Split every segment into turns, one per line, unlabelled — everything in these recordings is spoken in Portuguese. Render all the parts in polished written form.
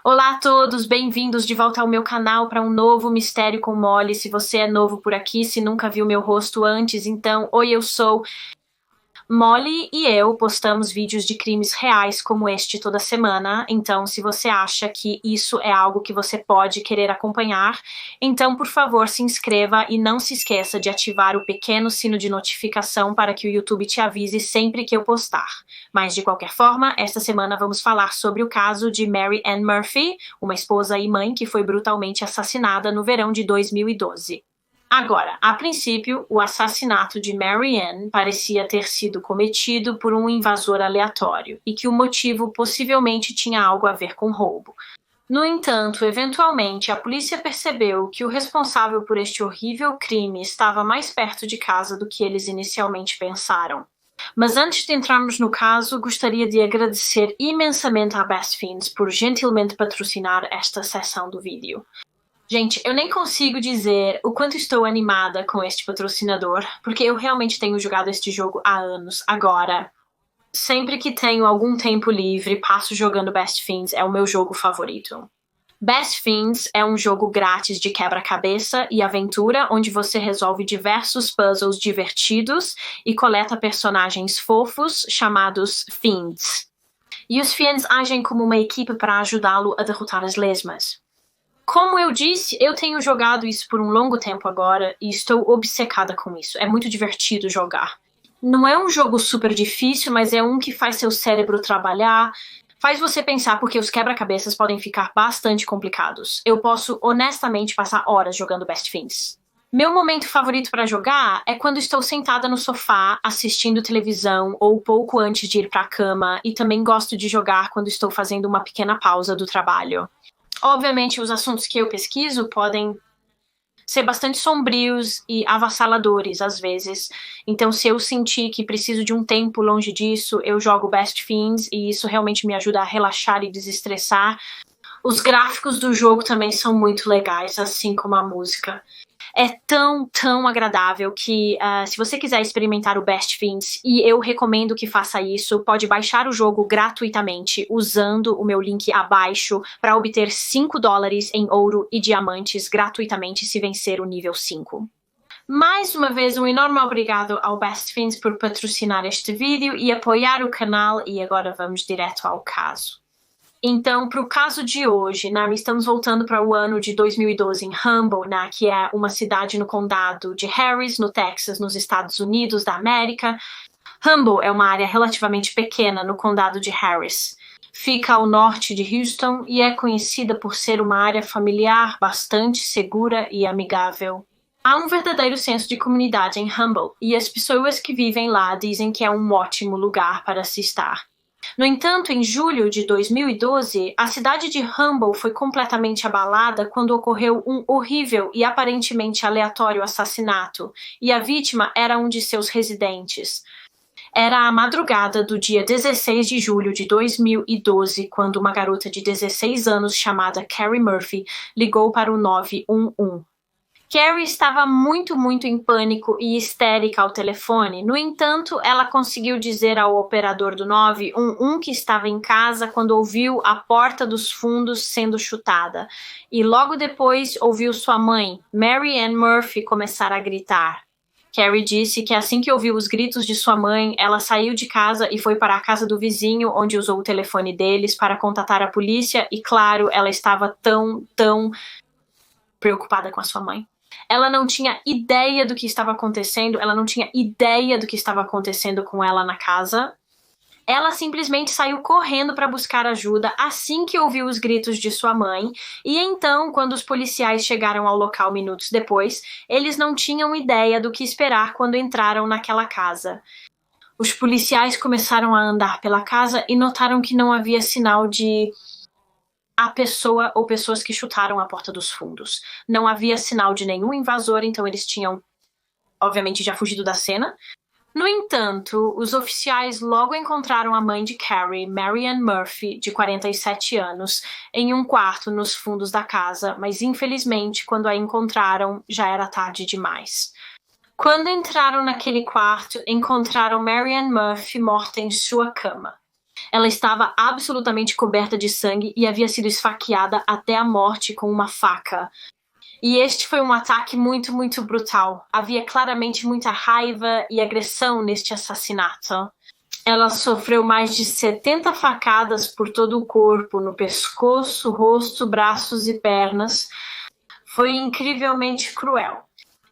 Olá a todos, bem-vindos de volta ao meu canal para um novo Mistério com Molly. Se você é novo por aqui, se nunca viu meu rosto antes, então, oi, eu sou Molly e eu postamos vídeos de crimes reais como este toda semana, então se você acha que isso é algo que você pode querer acompanhar, então por favor se inscreva e não se esqueça de ativar o pequeno sino de notificação para que o YouTube te avise sempre que eu postar. Mas de qualquer forma, esta semana vamos falar sobre o caso de Mary Ann Murphy, uma esposa e mãe que foi brutalmente assassinada no verão de 2012. Agora, a princípio, o assassinato de Mary Ann parecia ter sido cometido por um invasor aleatório e que o motivo possivelmente tinha algo a ver com roubo. No entanto, eventualmente, a polícia percebeu que o responsável por este horrível crime estava mais perto de casa do que eles inicialmente pensaram. Mas antes de entrarmos no caso, gostaria de agradecer imensamente à Best Fiends por gentilmente patrocinar esta seção do vídeo. Gente, eu nem consigo dizer o quanto estou animada com este patrocinador, porque eu realmente tenho jogado este jogo há anos. Agora, sempre que tenho algum tempo livre, passo jogando Best Fiends, é o meu jogo favorito. Best Fiends é um jogo grátis de quebra-cabeça e aventura, onde você resolve diversos puzzles divertidos e coleta personagens fofos chamados Fiends. E os Fiends agem como uma equipe para ajudá-lo a derrotar as lesmas. Como eu disse, eu tenho jogado isso por um longo tempo agora e estou obcecada com isso. É muito divertido jogar. Não é um jogo super difícil, mas é um que faz seu cérebro trabalhar, faz você pensar porque os quebra-cabeças podem ficar bastante complicados. Eu posso honestamente passar horas jogando Best Fiends. Meu momento favorito para jogar é quando estou sentada no sofá assistindo televisão ou pouco antes de ir para a cama, e também gosto de jogar quando estou fazendo uma pequena pausa do trabalho. Obviamente, os assuntos que eu pesquiso podem ser bastante sombrios e avassaladores às vezes. Então, se eu sentir que preciso de um tempo longe disso, eu jogo Best Fiends e isso realmente me ajuda a relaxar e desestressar. Os gráficos do jogo também são muito legais, assim como a música. É tão agradável que se você quiser experimentar o Best Fiends, e eu recomendo que faça isso, pode baixar o jogo gratuitamente usando o meu link abaixo para obter $5 em ouro e diamantes gratuitamente se vencer o nível 5. Mais uma vez, um enorme obrigado ao Best Fiends por patrocinar este vídeo e apoiar o canal, e agora vamos direto ao caso. Então, para o caso de hoje, estamos voltando para o ano de 2012 em Humble, que é uma cidade no condado de Harris, no Texas, nos Estados Unidos da América. Humble é uma área relativamente pequena no condado de Harris. Fica ao norte de Houston e é conhecida por ser uma área familiar, bastante segura e amigável. Há um verdadeiro senso de comunidade em Humble, e as pessoas que vivem lá dizem que é um ótimo lugar para se estar. No entanto, em julho de 2012, a cidade de Humble foi completamente abalada quando ocorreu um horrível e aparentemente aleatório assassinato, e a vítima era um de seus residentes. Era a madrugada do dia 16 de julho de 2012, quando uma garota de 16 anos chamada Carrie Murphy ligou para o 911. Carrie estava muito em pânico e histérica ao telefone. No entanto, ela conseguiu dizer ao operador do 911 que estava em casa quando ouviu a porta dos fundos sendo chutada. E logo depois ouviu sua mãe, Mary Ann Murphy, começar a gritar. Carrie disse que assim que ouviu os gritos de sua mãe, ela saiu de casa e foi para a casa do vizinho, onde usou o telefone deles para contatar a polícia. E claro, ela estava tão preocupada com a sua mãe. Ela não tinha ideia do que estava acontecendo, ela não tinha ideia do que estava acontecendo com ela na casa. Ela simplesmente saiu correndo para buscar ajuda assim que ouviu os gritos de sua mãe, e então, quando os policiais chegaram ao local minutos depois, eles não tinham ideia do que esperar quando entraram naquela casa. Os policiais começaram a andar pela casa e notaram que não havia sinal de a pessoa ou pessoas que chutaram a porta dos fundos. Não havia sinal de nenhum invasor, então eles tinham, obviamente, já fugido da cena. No entanto, os oficiais logo encontraram a mãe de Carrie, Mary Ann Murphy, de 47 anos, em um quarto nos fundos da casa, mas infelizmente, quando a encontraram, já era tarde demais. Quando entraram naquele quarto, encontraram Mary Ann Murphy morta em sua cama. Ela estava absolutamente coberta de sangue e havia sido esfaqueada até a morte com uma faca. E este foi um ataque muito, muito brutal. Havia claramente muita raiva e agressão neste assassinato. Ela sofreu mais de 70 facadas por todo o corpo, no pescoço, rosto, braços e pernas. Foi incrivelmente cruel.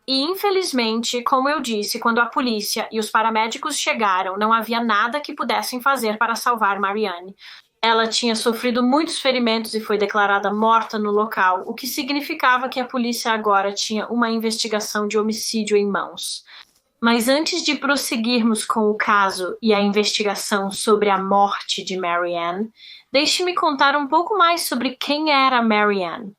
E, infelizmente, como eu disse, quando a polícia e os paramédicos chegaram, não havia nada que pudessem fazer para salvar Marianne. Ela tinha sofrido muitos ferimentos e foi declarada morta no local, o que significava que a polícia agora tinha uma investigação de homicídio em mãos. Mas antes de prosseguirmos com o caso e a investigação sobre a morte de Marianne, deixe-me contar um pouco mais sobre quem era Marianne.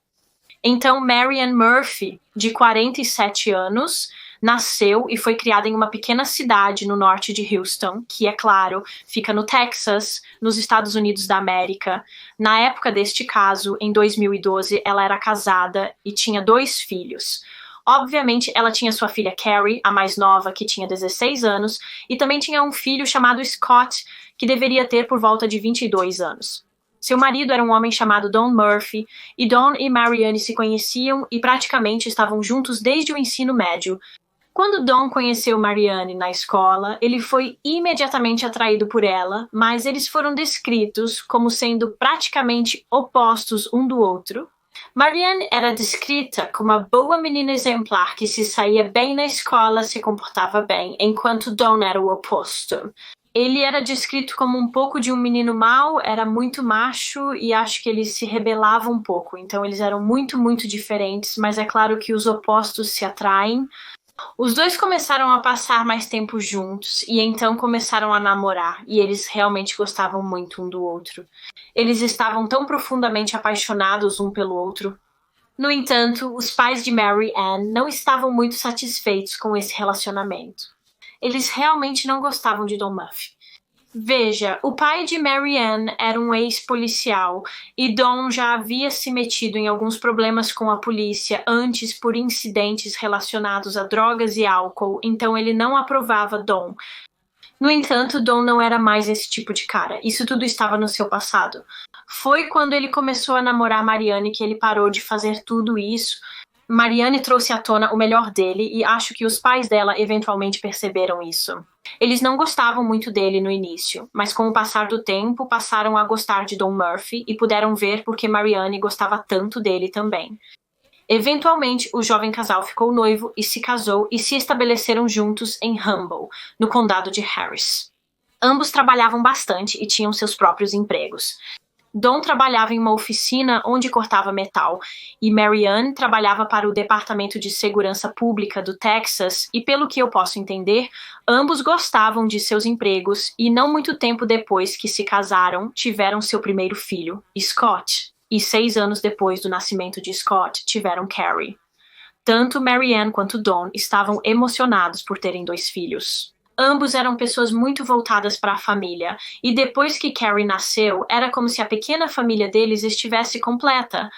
Então, Marianne Murphy, de 47 anos, nasceu e foi criada em uma pequena cidade no norte de Houston, que, é claro, fica no Texas, nos Estados Unidos da América. Na época deste caso, em 2012, ela era casada e tinha 2 filhos. Obviamente, ela tinha sua filha Carrie, a mais nova, que tinha 16 anos, e também tinha um filho chamado Scott, que deveria ter por volta de 22 anos. Seu marido era um homem chamado Don Murphy, e Don e Marianne se conheciam e praticamente estavam juntos desde o ensino médio. Quando Don conheceu Marianne na escola, ele foi imediatamente atraído por ela, mas eles foram descritos como sendo praticamente opostos um do outro. Marianne era descrita como uma boa menina exemplar que se saía bem na escola, se comportava bem, enquanto Don era o oposto. Ele era descrito como um pouco de um menino mau, era muito macho e acho que ele se rebelava um pouco. Então eles eram muito, muito diferentes, mas é claro que os opostos se atraem. Os dois começaram a passar mais tempo juntos e então começaram a namorar, e eles realmente gostavam muito um do outro. Eles estavam tão profundamente apaixonados um pelo outro. No entanto, os pais de Mary Ann não estavam muito satisfeitos com esse relacionamento. Eles realmente não gostavam de Don Murphy. Veja, o pai de Mary Ann era um ex-policial e Don já havia se metido em alguns problemas com a polícia antes por incidentes relacionados a drogas e álcool, então ele não aprovava Don. No entanto, Don não era mais esse tipo de cara. Isso tudo estava no seu passado. Foi quando ele começou a namorar Marianne que ele parou de fazer tudo isso. Marianne trouxe à tona o melhor dele e acho que os pais dela eventualmente perceberam isso. Eles não gostavam muito dele no início, mas com o passar do tempo passaram a gostar de Don Murphy e puderam ver porque Marianne gostava tanto dele também. Eventualmente, o jovem casal ficou noivo e se casou e se estabeleceram juntos em Humble, no condado de Harris. Ambos trabalhavam bastante e tinham seus próprios empregos. Don trabalhava em uma oficina onde cortava metal, e Marianne trabalhava para o Departamento de Segurança Pública do Texas, e pelo que eu posso entender, ambos gostavam de seus empregos, e não muito tempo depois que se casaram, tiveram seu primeiro filho, Scott, e 6 anos depois do nascimento de Scott, tiveram Carrie. Tanto Marianne quanto Don estavam emocionados por terem 2 filhos. Ambos eram pessoas muito voltadas para a família, e depois que Carrie nasceu, era como se a pequena família deles estivesse completa.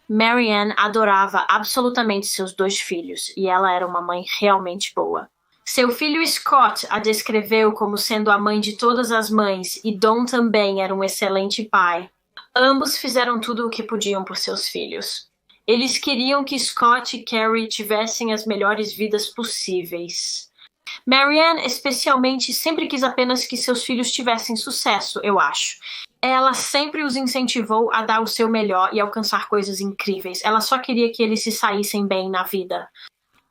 Marianne adorava absolutamente seus 2 filhos, e ela era uma mãe realmente boa. Seu filho Scott a descreveu como sendo a mãe de todas as mães, e Don também era um excelente pai. Ambos fizeram tudo o que podiam por seus filhos. Eles queriam que Scott e Carrie tivessem as melhores vidas possíveis. Marianne, especialmente, sempre quis apenas que seus filhos tivessem sucesso, eu acho. Ela sempre os incentivou a dar o seu melhor e alcançar coisas incríveis. Ela só queria que eles se saíssem bem na vida.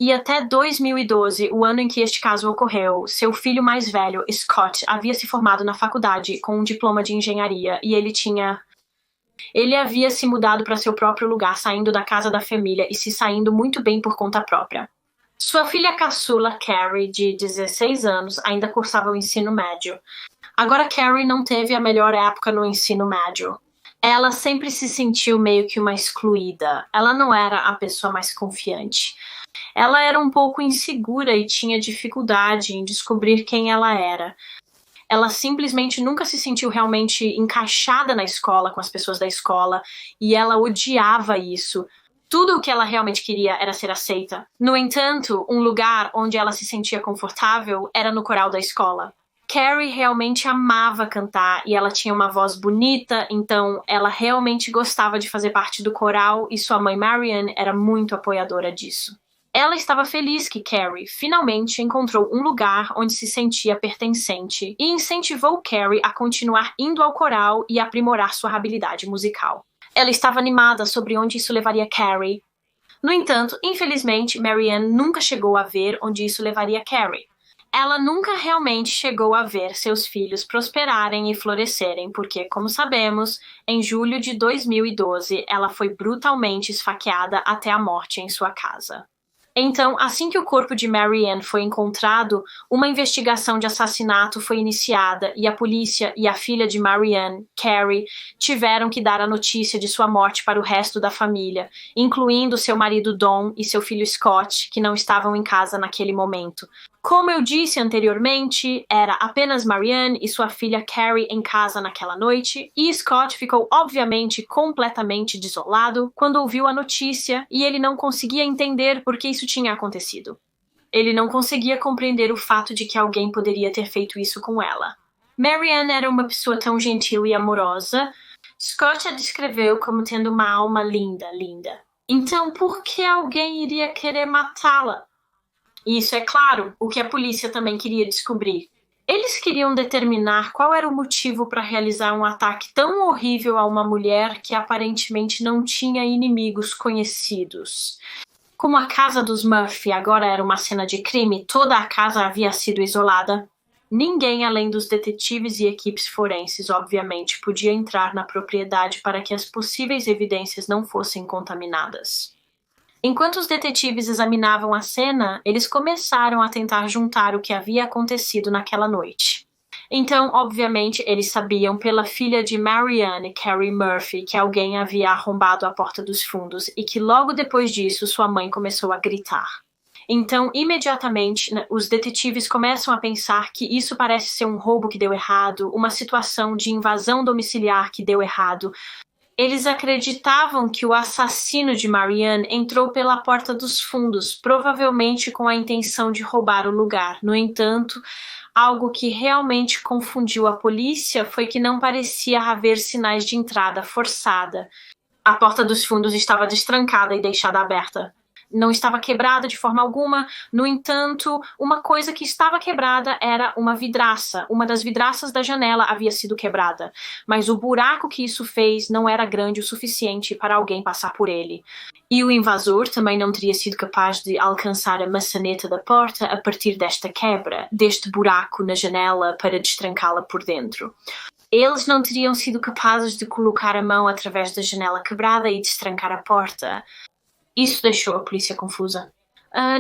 E até 2012, o ano em que este caso ocorreu, seu filho mais velho, Scott, havia se formado na faculdade com um diploma de engenharia e ele havia se mudado para seu próprio lugar, saindo da casa da família e se saindo muito bem por conta própria. Sua filha caçula, Carrie, de 16 anos, ainda cursava o ensino médio. Agora Carrie não teve a melhor época no ensino médio. Ela sempre se sentiu meio que uma excluída. Ela não era a pessoa mais confiante. Ela era um pouco insegura e tinha dificuldade em descobrir quem ela era. Ela simplesmente nunca se sentiu realmente encaixada na escola, com as pessoas da escola, e ela odiava isso. Tudo o que ela realmente queria era ser aceita. No entanto, um lugar onde ela se sentia confortável era no coral da escola. Carrie realmente amava cantar e ela tinha uma voz bonita, então ela realmente gostava de fazer parte do coral e sua mãe Marianne era muito apoiadora disso. Ela estava feliz que Carrie finalmente encontrou um lugar onde se sentia pertencente e incentivou Carrie a continuar indo ao coral e aprimorar sua habilidade musical. Ela estava animada sobre onde isso levaria Carrie. No entanto, infelizmente, Marianne nunca chegou a ver onde isso levaria Carrie. Ela nunca realmente chegou a ver seus filhos prosperarem e florescerem, porque, como sabemos, em julho de 2012, ela foi brutalmente esfaqueada até a morte em sua casa. Então, assim que o corpo de Marianne foi encontrado, uma investigação de assassinato foi iniciada e a polícia e a filha de Marianne, Carrie, tiveram que dar a notícia de sua morte para o resto da família, incluindo seu marido Don e seu filho Scott, que não estavam em casa naquele momento. Como eu disse anteriormente, era apenas Marianne e sua filha Carrie em casa naquela noite, e Scott ficou obviamente completamente desolado quando ouviu a notícia e ele não conseguia entender por que isso tinha acontecido. Ele não conseguia compreender o fato de que alguém poderia ter feito isso com ela. Marianne era uma pessoa tão gentil e amorosa. Scott a descreveu como tendo uma alma linda, linda. Então, por que alguém iria querer matá-la? E isso é claro, o que a polícia também queria descobrir. Eles queriam determinar qual era o motivo para realizar um ataque tão horrível a uma mulher que aparentemente não tinha inimigos conhecidos. Como a casa dos Murphy agora era uma cena de crime, toda a casa havia sido isolada. Ninguém além dos detetives e equipes forenses, obviamente, podia entrar na propriedade para que as possíveis evidências não fossem contaminadas. Enquanto os detetives examinavam a cena, eles começaram a tentar juntar o que havia acontecido naquela noite. Então, obviamente, eles sabiam pela filha de Marianne, Carrie Murphy, que alguém havia arrombado a porta dos fundos e que logo depois disso sua mãe começou a gritar. Então, imediatamente, os detetives começam a pensar que isso parece ser um roubo que deu errado, uma situação de invasão domiciliar que deu errado. Eles acreditavam que o assassino de Marianne entrou pela porta dos fundos, provavelmente com a intenção de roubar o lugar. No entanto, algo que realmente confundiu a polícia foi que não parecia haver sinais de entrada forçada. A porta dos fundos estava destrancada e deixada aberta. Não estava quebrada de forma alguma, no entanto, uma coisa que estava quebrada era uma vidraça. Uma das vidraças da janela havia sido quebrada, mas o buraco que isso fez não era grande o suficiente para alguém passar por ele. E o invasor também não teria sido capaz de alcançar a maçaneta da porta a partir desta quebra, deste buraco na janela para destrancá-la por dentro. Eles não teriam sido capazes de colocar a mão através da janela quebrada e destrancar a porta. Isso deixou a polícia confusa.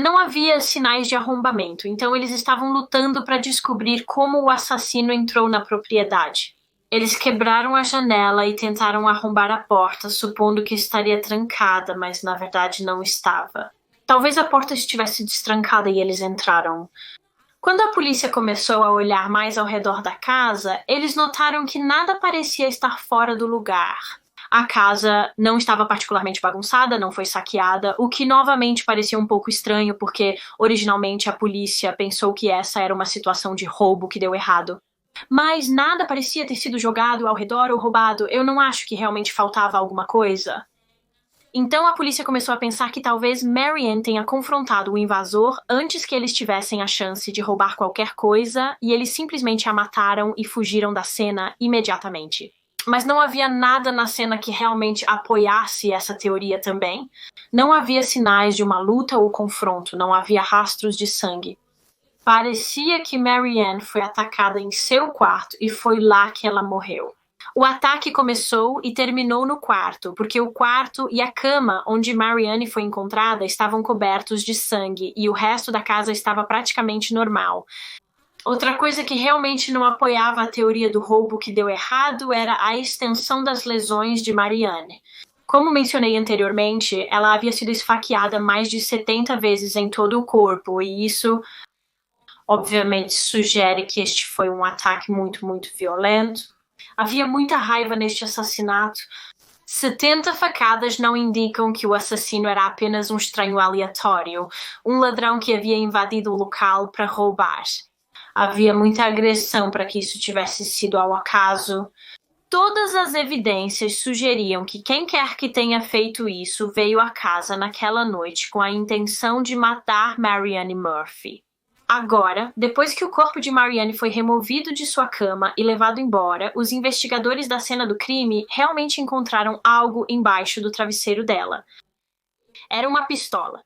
Não havia sinais de arrombamento, então eles estavam lutando para descobrir como o assassino entrou na propriedade. Eles quebraram a janela e tentaram arrombar a porta, supondo que estaria trancada, mas na verdade não estava. Talvez a porta estivesse destrancada e eles entraram. Quando a polícia começou a olhar mais ao redor da casa, eles notaram que nada parecia estar fora do lugar. A casa não estava particularmente bagunçada, não foi saqueada, o que novamente parecia um pouco estranho, porque originalmente a polícia pensou que essa era uma situação de roubo que deu errado. Mas nada parecia ter sido jogado ao redor ou roubado. Eu não acho que realmente faltava alguma coisa. Então a polícia começou a pensar que talvez Marianne tenha confrontado o invasor antes que eles tivessem a chance de roubar qualquer coisa, e eles simplesmente a mataram e fugiram da cena imediatamente. Mas não havia nada na cena que realmente apoiasse essa teoria também. Não havia sinais de uma luta ou confronto, não havia rastros de sangue. Parecia que Marianne foi atacada em seu quarto e foi lá que ela morreu. O ataque começou e terminou no quarto, porque o quarto e a cama onde Marianne foi encontrada estavam cobertos de sangue e o resto da casa estava praticamente normal. Outra coisa que realmente não apoiava a teoria do roubo que deu errado era a extensão das lesões de Marianne. Como mencionei anteriormente, ela havia sido esfaqueada mais de 70 vezes em todo o corpo, e isso, obviamente, sugere que este foi um ataque muito, muito violento. Havia muita raiva neste assassinato. 70 facadas não indicam que o assassino era apenas um estranho aleatório, um ladrão que havia invadido o local para roubar. Havia muita agressão para que isso tivesse sido ao acaso. Todas as evidências sugeriam que quem quer que tenha feito isso veio à casa naquela noite com a intenção de matar Marianne Murphy. Agora, depois que o corpo de Marianne foi removido de sua cama e levado embora, os investigadores da cena do crime realmente encontraram algo embaixo do travesseiro dela. Era uma pistola.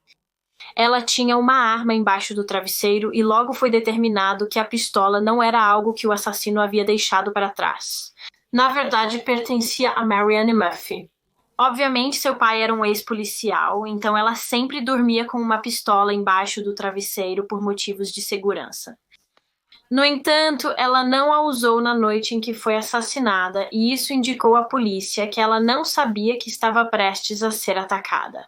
Ela tinha uma arma embaixo do travesseiro e logo foi determinado que a pistola não era algo que o assassino havia deixado para trás. Na verdade, pertencia a Marianne Murphy. Obviamente, seu pai era um ex-policial, então ela sempre dormia com uma pistola embaixo do travesseiro por motivos de segurança. No entanto, ela não a usou na noite em que foi assassinada, e isso indicou à polícia que ela não sabia que estava prestes a ser atacada.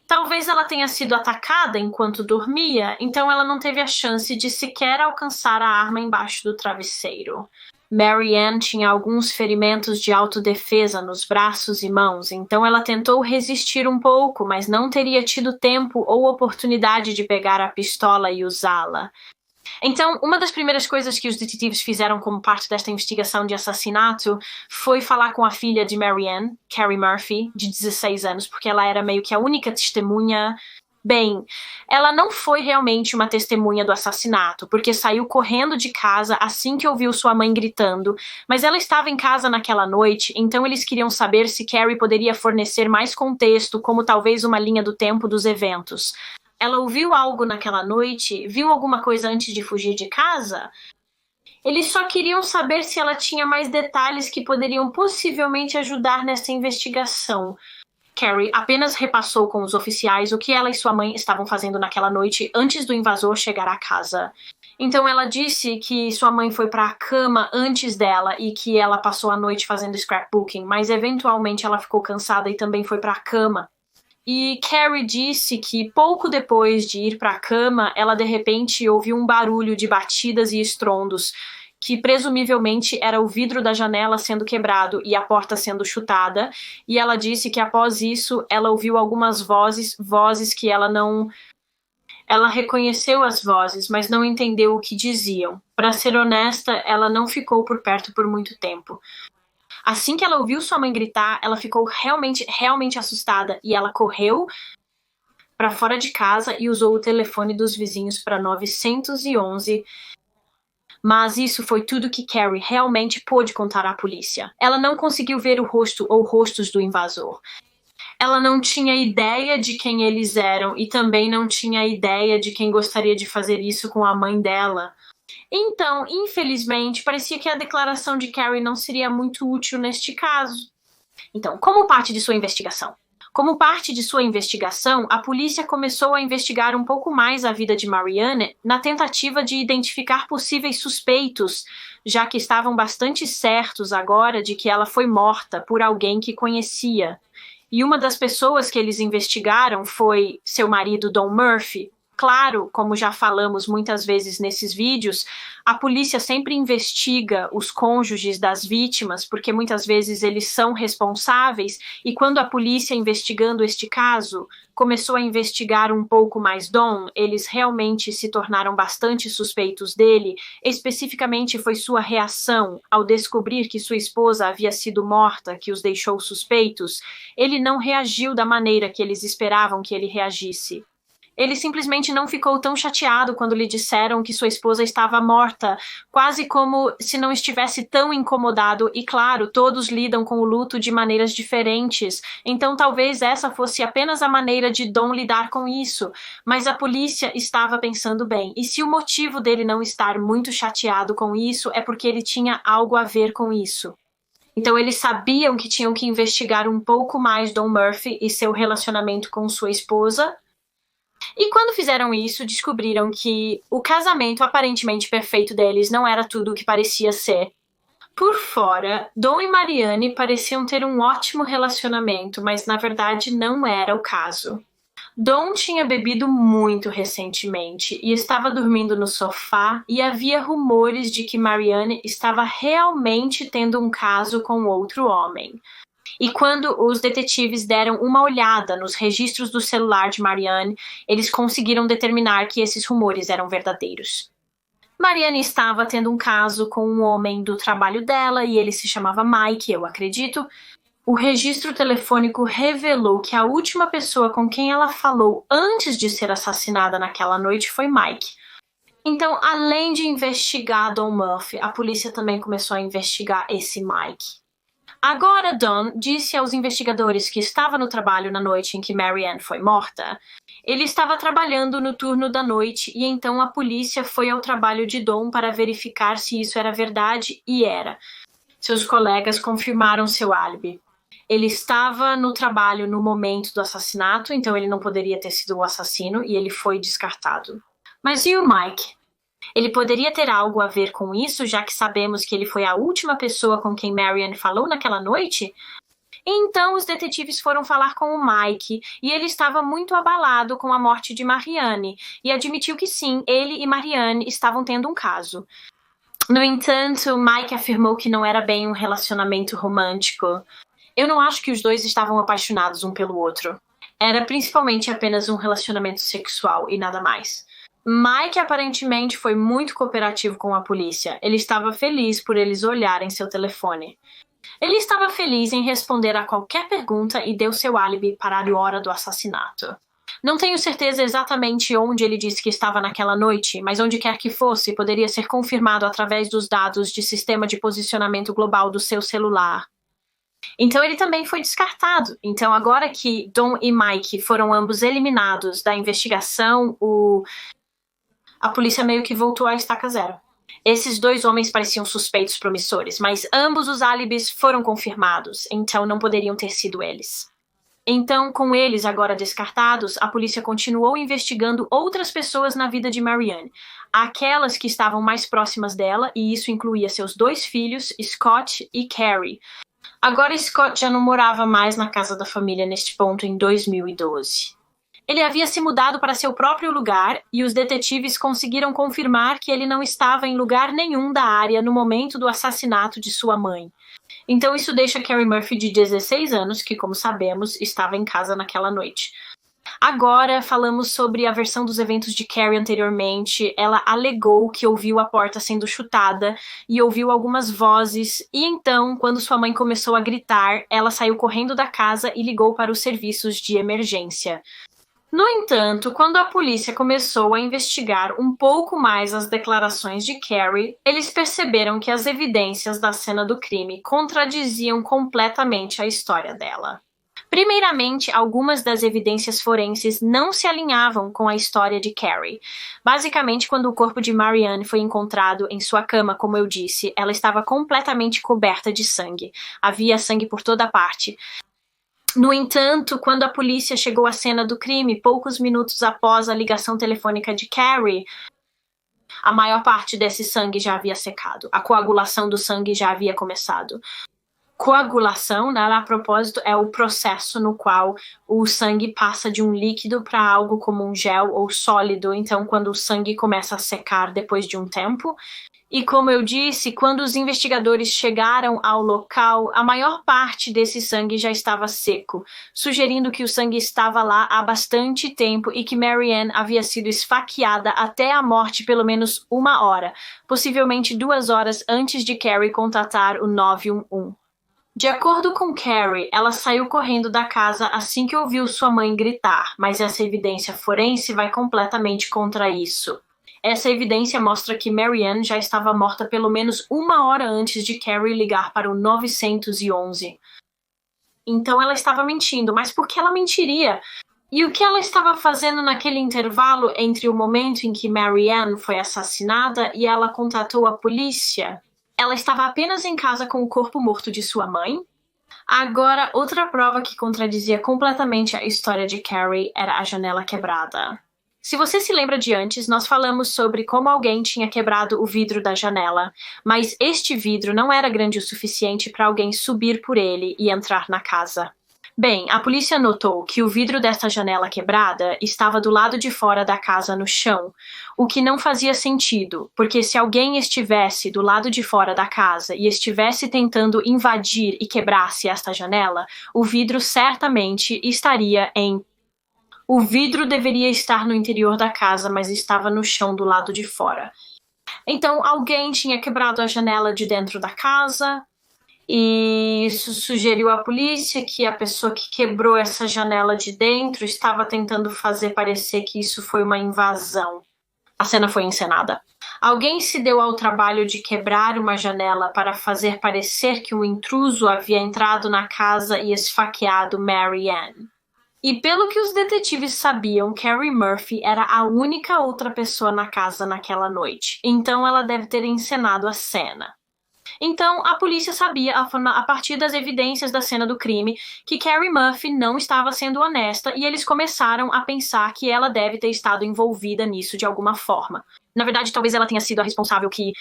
Talvez ela tenha sido atacada enquanto dormia, então ela não teve a chance de sequer alcançar a arma embaixo do travesseiro. Marianne tinha alguns ferimentos de autodefesa nos braços e mãos, então ela tentou resistir um pouco, mas não teria tido tempo ou oportunidade de pegar a pistola e usá-la. Então, uma das primeiras coisas que os detetives fizeram como parte desta investigação de assassinato foi falar com a filha de Marianne, Carrie Murphy, de 16 anos, porque ela era meio que a única testemunha. Bem, ela não foi realmente uma testemunha do assassinato, porque saiu correndo de casa assim que ouviu sua mãe gritando, mas ela estava em casa naquela noite, então eles queriam saber se Carrie poderia fornecer mais contexto, como talvez uma linha do tempo dos eventos. Ela ouviu algo naquela noite? Viu alguma coisa antes de fugir de casa? Eles só queriam saber se ela tinha mais detalhes que poderiam possivelmente ajudar nessa investigação. Carrie apenas repassou com os oficiais o que ela e sua mãe estavam fazendo naquela noite antes do invasor chegar à casa. Então ela disse que sua mãe foi para a cama antes dela e que ela passou a noite fazendo scrapbooking, mas eventualmente ela ficou cansada e também foi para a cama. E Carrie disse que pouco depois de ir para a cama, ela de repente ouviu um barulho de batidas e estrondos, que presumivelmente era o vidro da janela sendo quebrado e a porta sendo chutada, e ela disse que após isso ela ouviu algumas vozes que ela não... Ela reconheceu as vozes, mas não entendeu o que diziam. Para ser honesta, ela não ficou por perto por muito tempo. Assim que ela ouviu sua mãe gritar, ela ficou realmente assustada e ela correu para fora de casa e usou o telefone dos vizinhos para 911. Mas isso foi tudo que Carrie realmente pôde contar à polícia. Ela não conseguiu ver o rosto ou rostos do invasor. Ela não tinha ideia de quem eles eram e também não tinha ideia de quem gostaria de fazer isso com a mãe dela. Então, infelizmente, parecia que a declaração de Carrie não seria muito útil neste caso. Então, como parte de sua investigação? Como parte de sua investigação, a polícia começou a investigar um pouco mais a vida de Marianne na tentativa de identificar possíveis suspeitos, já que estavam bastante certos agora de que ela foi morta por alguém que conhecia. E uma das pessoas que eles investigaram foi seu marido, Don Murphy. Claro, como já falamos muitas vezes nesses vídeos, a polícia sempre investiga os cônjuges das vítimas, porque muitas vezes eles são responsáveis, e quando a polícia, investigando este caso, começou a investigar um pouco mais Don, eles realmente se tornaram bastante suspeitos dele. Especificamente foi sua reação ao descobrir que sua esposa havia sido morta que os deixou suspeitos. Ele não reagiu da maneira que eles esperavam que ele reagisse. Ele simplesmente não ficou tão chateado quando lhe disseram que sua esposa estava morta, quase como se não estivesse tão incomodado, e claro, todos lidam com o luto de maneiras diferentes, então talvez essa fosse apenas a maneira de Don lidar com isso, mas a polícia estava pensando bem, e se o motivo dele não estar muito chateado com isso é porque ele tinha algo a ver com isso. Então eles sabiam que tinham que investigar um pouco mais Don Murphy e seu relacionamento com sua esposa. E quando fizeram isso, descobriram que o casamento aparentemente perfeito deles não era tudo o que parecia ser. Por fora, Don e Marianne pareciam ter um ótimo relacionamento, mas na verdade não era o caso. Don tinha bebido muito recentemente e estava dormindo no sofá, e havia rumores de que Marianne estava realmente tendo um caso com outro homem. E quando os detetives deram uma olhada nos registros do celular de Marianne, eles conseguiram determinar que esses rumores eram verdadeiros. Marianne estava tendo um caso com um homem do trabalho dela e ele se chamava Mike, eu acredito. O registro telefônico revelou que a última pessoa com quem ela falou antes de ser assassinada naquela noite foi Mike. Então, além de investigar Dawn Murphy, a polícia também começou a investigar esse Mike. Agora, Dawn disse aos investigadores que estava no trabalho na noite em que Marianne foi morta. Ele estava trabalhando no turno da noite e então a polícia foi ao trabalho de Dawn para verificar se isso era verdade e era. Seus colegas confirmaram seu álibi. Ele estava no trabalho no momento do assassinato, então ele não poderia ter sido o assassino e ele foi descartado. Mas e o Mike? Ele poderia ter algo a ver com isso, já que sabemos que ele foi a última pessoa com quem Marianne falou naquela noite? Então os detetives foram falar com o Mike e ele estava muito abalado com a morte de Marianne e admitiu que sim, ele e Marianne estavam tendo um caso. No entanto, Mike afirmou que não era bem um relacionamento romântico. Eu não acho que os dois estavam apaixonados um pelo outro. Era principalmente apenas um relacionamento sexual e nada mais. Mike aparentemente foi muito cooperativo com a polícia. Ele estava feliz por eles olharem seu telefone. Ele estava feliz em responder a qualquer pergunta e deu seu álibi para a hora do assassinato. Não tenho certeza exatamente onde ele disse que estava naquela noite, mas onde quer que fosse, poderia ser confirmado através dos dados de sistema de posicionamento global do seu celular. Então ele também foi descartado. Então agora que Dawn e Mike foram ambos eliminados da investigação, a polícia meio que voltou à estaca zero. Esses dois homens pareciam suspeitos promissores, mas ambos os álibis foram confirmados, então não poderiam ter sido eles. Então, com eles agora descartados, a polícia continuou investigando outras pessoas na vida de Marianne, aquelas que estavam mais próximas dela, e isso incluía seus 2 filhos, Scott e Carrie. Agora Scott já não morava mais na casa da família neste ponto em 2012. Ele havia se mudado para seu próprio lugar e os detetives conseguiram confirmar que ele não estava em lugar nenhum da área no momento do assassinato de sua mãe. Então isso deixa Carrie Murphy de 16 anos, que como sabemos, estava em casa naquela noite. Agora falamos sobre a versão dos eventos de Carrie anteriormente. Ela alegou que ouviu a porta sendo chutada e ouviu algumas vozes e então, quando sua mãe começou a gritar, ela saiu correndo da casa e ligou para os serviços de emergência. No entanto, quando a polícia começou a investigar um pouco mais as declarações de Carrie, eles perceberam que as evidências da cena do crime contradiziam completamente a história dela. Primeiramente, algumas das evidências forenses não se alinhavam com a história de Carrie. Basicamente, quando o corpo de Marianne foi encontrado em sua cama, como eu disse, ela estava completamente coberta de sangue. Havia sangue por toda parte. No entanto, quando a polícia chegou à cena do crime, poucos minutos após a ligação telefônica de Carrie, a maior parte desse sangue já havia secado. A coagulação do sangue já havia começado. Coagulação, né, a propósito, é o processo no qual o sangue passa de um líquido para algo como um gel ou sólido. Então, quando o sangue começa a secar depois de um tempo. E como eu disse, quando os investigadores chegaram ao local, a maior parte desse sangue já estava seco, sugerindo que o sangue estava lá há bastante tempo e que Marianne havia sido esfaqueada até a morte pelo menos 1 hora, possivelmente 2 horas antes de Carrie contatar o 911. De acordo com Carrie, ela saiu correndo da casa assim que ouviu sua mãe gritar, mas essa evidência forense vai completamente contra isso. Essa evidência mostra que Marianne já estava morta pelo menos 1 hora antes de Carrie ligar para o 911. Então ela estava mentindo, mas por que ela mentiria? E o que ela estava fazendo naquele intervalo entre o momento em que Marianne foi assassinada e ela contatou a polícia? Ela estava apenas em casa com o corpo morto de sua mãe? Agora, outra prova que contradizia completamente a história de Carrie era a janela quebrada. Se você se lembra de antes, nós falamos sobre como alguém tinha quebrado o vidro da janela, mas este vidro não era grande o suficiente para alguém subir por ele e entrar na casa. Bem, a polícia notou que o vidro desta janela quebrada estava do lado de fora da casa no chão, o que não fazia sentido, porque se alguém estivesse do lado de fora da casa e estivesse tentando invadir e quebrasse esta janela, o vidro certamente estaria em... O vidro deveria estar no interior da casa, mas estava no chão do lado de fora. Então, alguém tinha quebrado a janela de dentro da casa, e isso sugeriu à polícia que a pessoa que quebrou essa janela de dentro estava tentando fazer parecer que isso foi uma invasão. A cena foi encenada. Alguém se deu ao trabalho de quebrar uma janela para fazer parecer que um intruso havia entrado na casa e esfaqueado Mary Ann. E pelo que os detetives sabiam, Carrie Murphy era a única outra pessoa na casa naquela noite. Então ela deve ter encenado a cena. Então, a polícia sabia, a partir das evidências da cena do crime, que Carrie Murphy não estava sendo honesta e eles começaram a pensar que ela deve ter estado envolvida nisso de alguma forma. Na verdade, talvez ela tenha sido a responsável que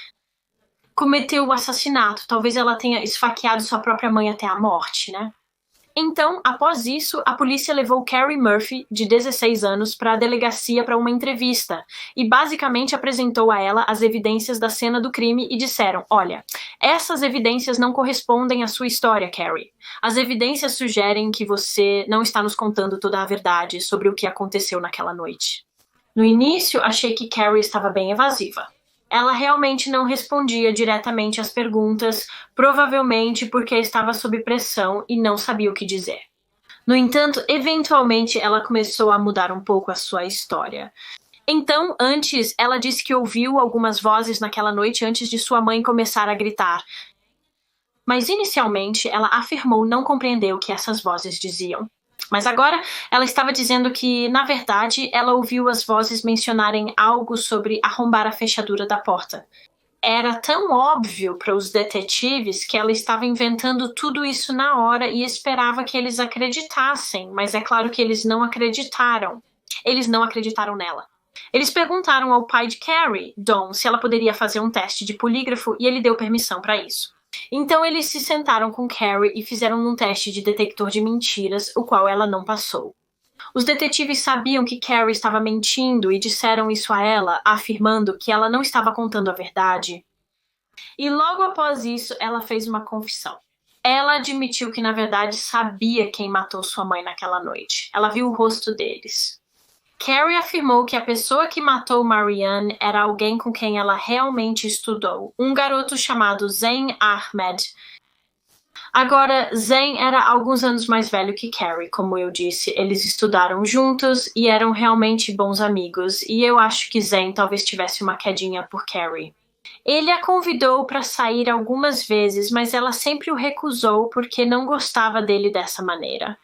cometeu o assassinato. Talvez ela tenha esfaqueado sua própria mãe até a morte, né? Então, após isso, a polícia levou Carrie Murphy, de 16 anos, para a delegacia para uma entrevista e basicamente apresentou a ela as evidências da cena do crime e disseram: olha, essas evidências não correspondem à sua história, Carrie. As evidências sugerem que você não está nos contando toda a verdade sobre o que aconteceu naquela noite. No início, achei que Carrie estava bem evasiva. Ela realmente não respondia diretamente às perguntas, provavelmente porque estava sob pressão e não sabia o que dizer. No entanto, eventualmente ela começou a mudar um pouco a sua história. Então, antes, ela disse que ouviu algumas vozes naquela noite antes de sua mãe começar a gritar. Mas inicialmente, ela afirmou não compreender o que essas vozes diziam. Mas agora ela estava dizendo que, na verdade, ela ouviu as vozes mencionarem algo sobre arrombar a fechadura da porta. Era tão óbvio para os detetives que ela estava inventando tudo isso na hora e esperava que eles acreditassem, mas é claro que eles não acreditaram. Eles não acreditaram nela. Eles perguntaram ao pai de Carrie, Don, se ela poderia fazer um teste de polígrafo e ele deu permissão para isso. Então eles se sentaram com Carrie e fizeram um teste de detector de mentiras, o qual ela não passou. Os detetives sabiam que Carrie estava mentindo e disseram isso a ela, afirmando que ela não estava contando a verdade. E logo após isso, ela fez uma confissão. Ela admitiu que, na verdade, sabia quem matou sua mãe naquela noite. Ela viu o rosto deles. Carrie afirmou que a pessoa que matou Marianne era alguém com quem ela realmente estudou, um garoto chamado Zayn Ahmed. Agora, Zayn era alguns anos mais velho que Carrie, como eu disse. Eles estudaram juntos e eram realmente bons amigos, e eu acho que Zayn talvez tivesse uma quedinha por Carrie. Ele a convidou para sair algumas vezes, mas ela sempre o recusou porque não gostava dele dessa maneira.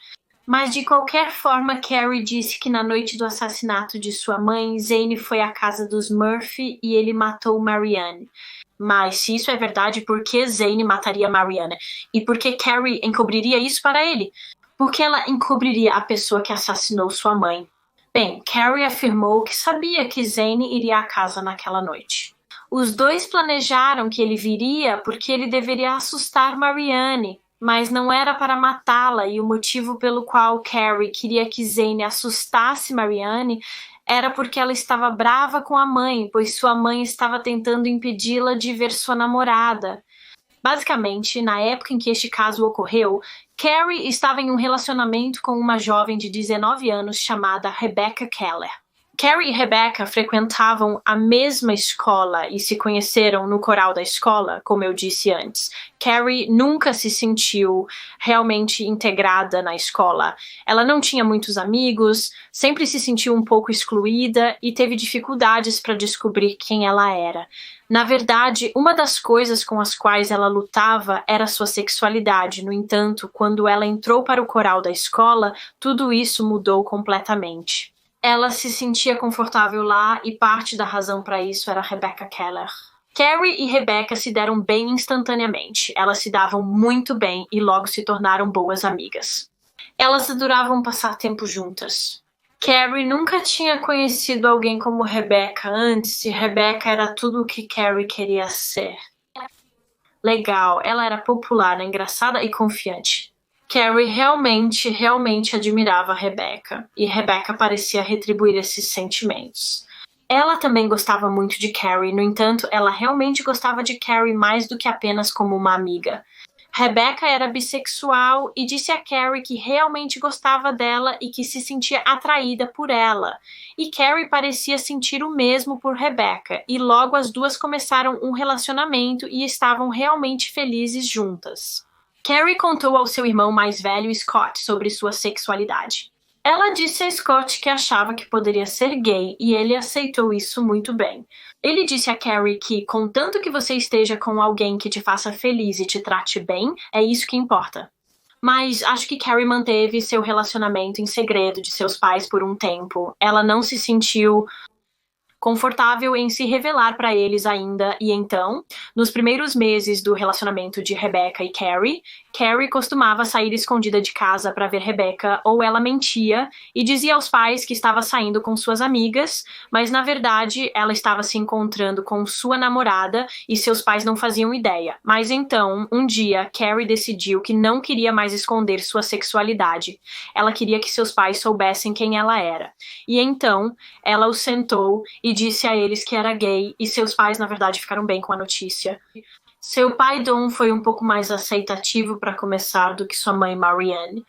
Mas de qualquer forma, Carrie disse que na noite do assassinato de sua mãe, Zane foi à casa dos Murphy e ele matou Marianne. Mas se isso é verdade, por que Zane mataria Marianne? E por que Carrie encobriria isso para ele? Por que ela encobriria a pessoa que assassinou sua mãe? Bem, Carrie afirmou que sabia que Zane iria à casa naquela noite. Os dois planejaram que ele viria porque ele deveria assustar Marianne, mas não era para matá-la, e o motivo pelo qual Carrie queria que Zane assustasse Marianne era porque ela estava brava com a mãe, pois sua mãe estava tentando impedi-la de ver sua namorada. Basicamente, na época em que este caso ocorreu, Carrie estava em um relacionamento com uma jovem de 19 anos chamada Rebecca Keller. Carrie e Rebecca frequentavam a mesma escola e se conheceram no coral da escola, como eu disse antes. Carrie nunca se sentiu realmente integrada na escola. Ela não tinha muitos amigos, sempre se sentiu um pouco excluída e teve dificuldades para descobrir quem ela era. Na verdade, uma das coisas com as quais ela lutava era sua sexualidade. No entanto, quando ela entrou para o coral da escola, tudo isso mudou completamente. Ela se sentia confortável lá e parte da razão para isso era Rebecca Keller. Carrie e Rebecca se deram bem instantaneamente. Elas se davam muito bem e logo se tornaram boas amigas. Elas adoravam passar tempo juntas. Carrie nunca tinha conhecido alguém como Rebecca antes e Rebecca era tudo o que Carrie queria ser. Legal, ela era popular, engraçada e confiante. Carrie realmente admirava Rebecca, e Rebecca parecia retribuir esses sentimentos. Ela também gostava muito de Carrie, no entanto, ela realmente gostava de Carrie mais do que apenas como uma amiga. Rebecca era bissexual e disse a Carrie que realmente gostava dela e que se sentia atraída por ela. E Carrie parecia sentir o mesmo por Rebecca, e logo as duas começaram um relacionamento e estavam realmente felizes juntas. Carrie contou ao seu irmão mais velho, Scott, sobre sua sexualidade. Ela disse a Scott que achava que poderia ser gay e ele aceitou isso muito bem. Ele disse a Carrie que, contanto que você esteja com alguém que te faça feliz e te trate bem, é isso que importa. Mas acho que Carrie manteve seu relacionamento em segredo de seus pais por um tempo. Ela não se sentiu confortável em se revelar para eles ainda, e então, nos primeiros meses do relacionamento de Rebecca e Carrie, Carrie costumava sair escondida de casa para ver Rebecca, ou ela mentia e dizia aos pais que estava saindo com suas amigas, mas na verdade ela estava se encontrando com sua namorada e seus pais não faziam ideia. Mas então, um dia, Carrie decidiu que não queria mais esconder sua sexualidade. Ela queria que seus pais soubessem quem ela era. E então, ela os sentou e disse a eles que era gay, e seus pais, na verdade, ficaram bem com a notícia. Seu pai, Don, foi um pouco mais aceitativo para começar do que sua mãe, Marianne.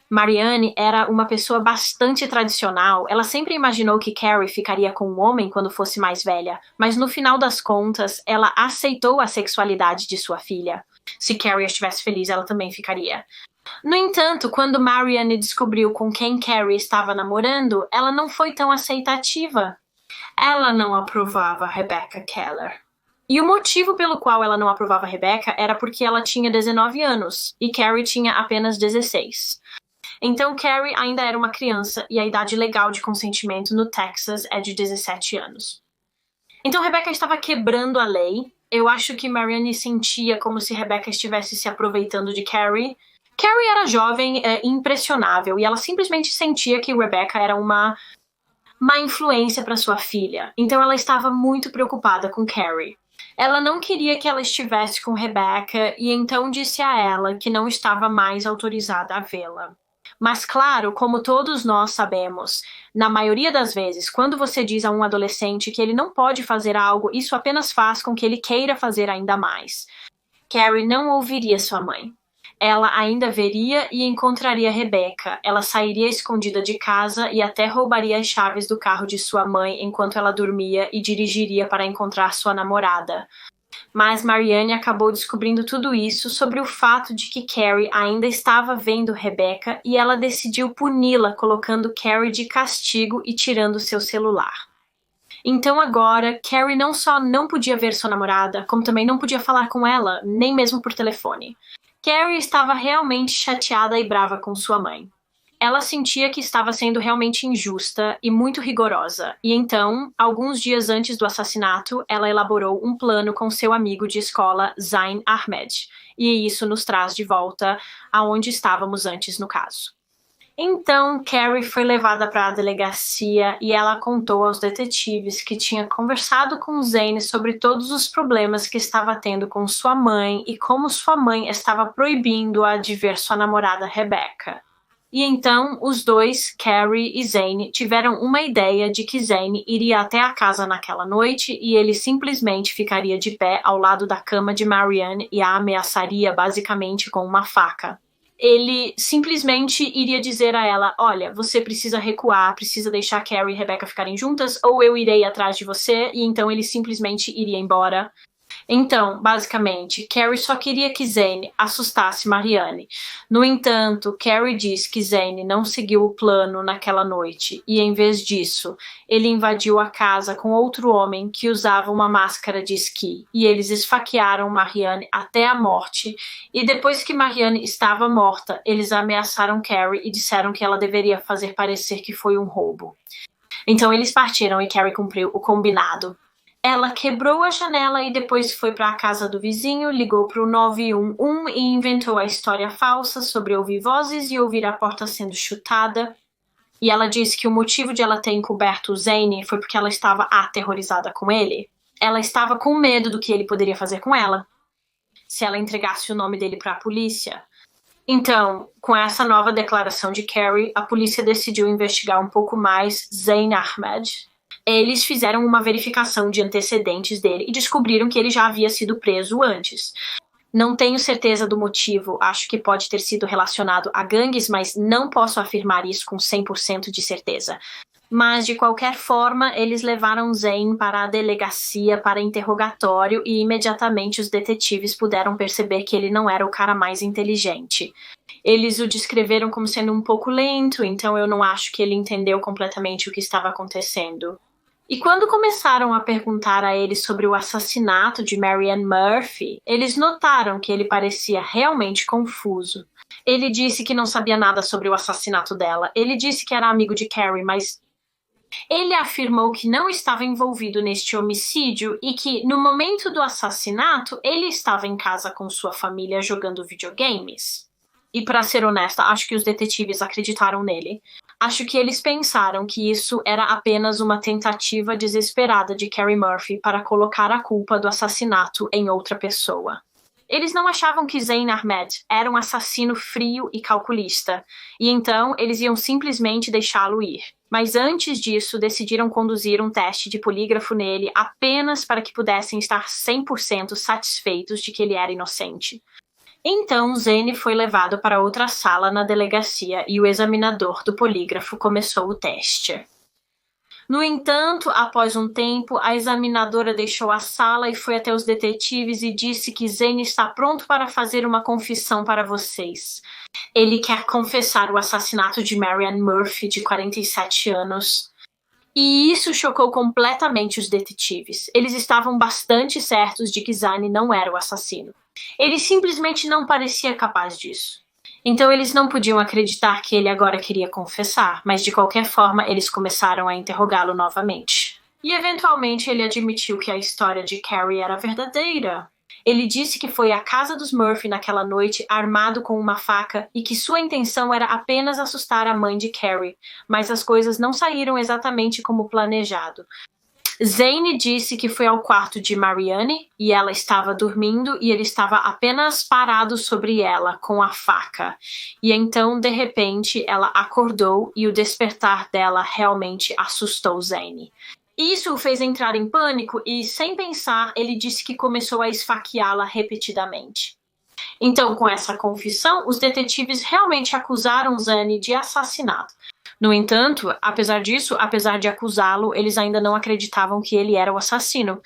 Marianne era uma pessoa bastante tradicional. Ela sempre imaginou que Carrie ficaria com um homem quando fosse mais velha, mas no final das contas, ela aceitou a sexualidade de sua filha. Se Carrie estivesse feliz, ela também ficaria. No entanto, quando Marianne descobriu com quem Carrie estava namorando, ela não foi tão aceitativa. Ela não aprovava Rebecca Keller. E o motivo pelo qual ela não aprovava Rebecca era porque ela tinha 19 anos e Carrie tinha apenas 16. Então Carrie ainda era uma criança e a idade legal de consentimento no Texas é de 17 anos. Então Rebecca estava quebrando a lei. Eu acho que Marianne sentia como se Rebecca estivesse se aproveitando de Carrie. Carrie era jovem e impressionável e ela simplesmente sentia que Rebecca era uma má influência para sua filha. Então ela estava muito preocupada com Carrie. Ela não queria que ela estivesse com Rebecca e então disse a ela que não estava mais autorizada a vê-la. Mas claro, como todos nós sabemos, na maioria das vezes, quando você diz a um adolescente que ele não pode fazer algo, isso apenas faz com que ele queira fazer ainda mais. Carrie não ouviria sua mãe. Ela ainda veria e encontraria Rebecca. Ela sairia escondida de casa e até roubaria as chaves do carro de sua mãe enquanto ela dormia e dirigiria para encontrar sua namorada. Mas Marianne acabou descobrindo tudo isso sobre o fato de que Carrie ainda estava vendo Rebecca e ela decidiu puni-la colocando Carrie de castigo e tirando seu celular. Então agora, Carrie não só não podia ver sua namorada, como também não podia falar com ela, nem mesmo por telefone. Carrie estava realmente chateada e brava com sua mãe. Ela sentia que estava sendo realmente injusta e muito rigorosa, e então, alguns dias antes do assassinato, ela elaborou um plano com seu amigo de escola, Zain Ahmed, e isso nos traz de volta aonde estávamos antes no caso. Então, Carrie foi levada para a delegacia e ela contou aos detetives que tinha conversado com Zane sobre todos os problemas que estava tendo com sua mãe e como sua mãe estava proibindo-a de ver sua namorada Rebecca. E então, os dois, Carrie e Zane, tiveram uma ideia de que Zane iria até a casa naquela noite e ele simplesmente ficaria de pé ao lado da cama de Marianne e a ameaçaria basicamente com uma faca. Ele simplesmente iria dizer a ela, olha, você precisa recuar, precisa deixar Carrie e Rebecca ficarem juntas, ou eu irei atrás de você, e então ele simplesmente iria embora. Então, basicamente, Carrie só queria que Zane assustasse Marianne. No entanto, Carrie diz que Zane não seguiu o plano naquela noite e, em vez disso, ele invadiu a casa com outro homem que usava uma máscara de esqui e eles esfaquearam Marianne até a morte e depois que Marianne estava morta, eles ameaçaram Carrie e disseram que ela deveria fazer parecer que foi um roubo. Então eles partiram e Carrie cumpriu o combinado. Ela quebrou a janela e depois foi para a casa do vizinho, ligou para o 911 e inventou a história falsa sobre ouvir vozes e ouvir a porta sendo chutada. E ela disse que o motivo de ela ter encoberto o Zane foi porque ela estava aterrorizada com ele. Ela estava com medo do que ele poderia fazer com ela se ela entregasse o nome dele para a polícia. Então, com essa nova declaração de Carrie, a polícia decidiu investigar um pouco mais Zain Ahmed. Eles fizeram uma verificação de antecedentes dele e descobriram que ele já havia sido preso antes. Não tenho certeza do motivo, acho que pode ter sido relacionado a gangues, mas não posso afirmar isso com 100% de certeza. Mas, de qualquer forma, eles levaram Zane para a delegacia para interrogatório e imediatamente os detetives puderam perceber que ele não era o cara mais inteligente. Eles o descreveram como sendo um pouco lento, então eu não acho que ele entendeu completamente o que estava acontecendo. E quando começaram a perguntar a ele sobre o assassinato de Marianne Murphy, eles notaram que ele parecia realmente confuso. Ele disse que não sabia nada sobre o assassinato dela. Ele disse que era amigo de Carrie, mas ele afirmou que não estava envolvido neste homicídio e que, no momento do assassinato, ele estava em casa com sua família jogando videogames. E, para ser honesta, acho que os detetives acreditaram nele. Acho que eles pensaram que isso era apenas uma tentativa desesperada de Carrie Murphy para colocar a culpa do assassinato em outra pessoa. Eles não achavam que Zane Ahmed era um assassino frio e calculista, e então eles iam simplesmente deixá-lo ir. Mas antes disso, decidiram conduzir um teste de polígrafo nele apenas para que pudessem estar 100% satisfeitos de que ele era inocente. Então, Zane foi levado para outra sala na delegacia e o examinador do polígrafo começou o teste. No entanto, após um tempo, a examinadora deixou a sala e foi até os detetives e disse que Zane está pronto para fazer uma confissão para vocês. Ele quer confessar o assassinato de Marianne Murphy, de 47 anos. E isso chocou completamente os detetives. Eles estavam bastante certos de que Zane não era o assassino. Ele simplesmente não parecia capaz disso. Então eles não podiam acreditar que ele agora queria confessar, mas de qualquer forma eles começaram a interrogá-lo novamente. E eventualmente ele admitiu que a história de Carrie era verdadeira. Ele disse que foi à casa dos Murphy naquela noite armado com uma faca e que sua intenção era apenas assustar a mãe de Carrie, mas as coisas não saíram exatamente como planejado. Zane disse que foi ao quarto de Marianne e ela estava dormindo e ele estava apenas parado sobre ela com a faca. E então, de repente, ela acordou e o despertar dela realmente assustou Zane. Isso o fez entrar em pânico e, sem pensar, ele disse que começou a esfaqueá-la repetidamente. Então, com essa confissão, os detetives realmente acusaram Zane de assassinato. No entanto, apesar disso, apesar de acusá-lo, eles ainda não acreditavam que ele era o assassino.